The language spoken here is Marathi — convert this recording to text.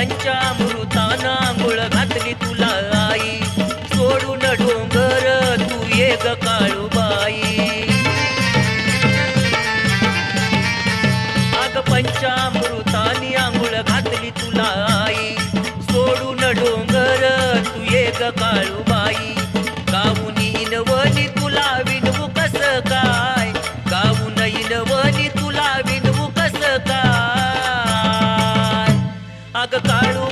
पंचामृताना आंघोळ घातली तुला आई, सोडून डोंगर तू ये ग काळूबाई. अग पंचामृतानी आंघोळ घातली तुला आई, सोडून डोंगर तू ये ग काळूबाई. गाऊन इनवणी तुला विनवू कस काय, गाऊन इनवणी तुला विनवू कस काय. अग काळू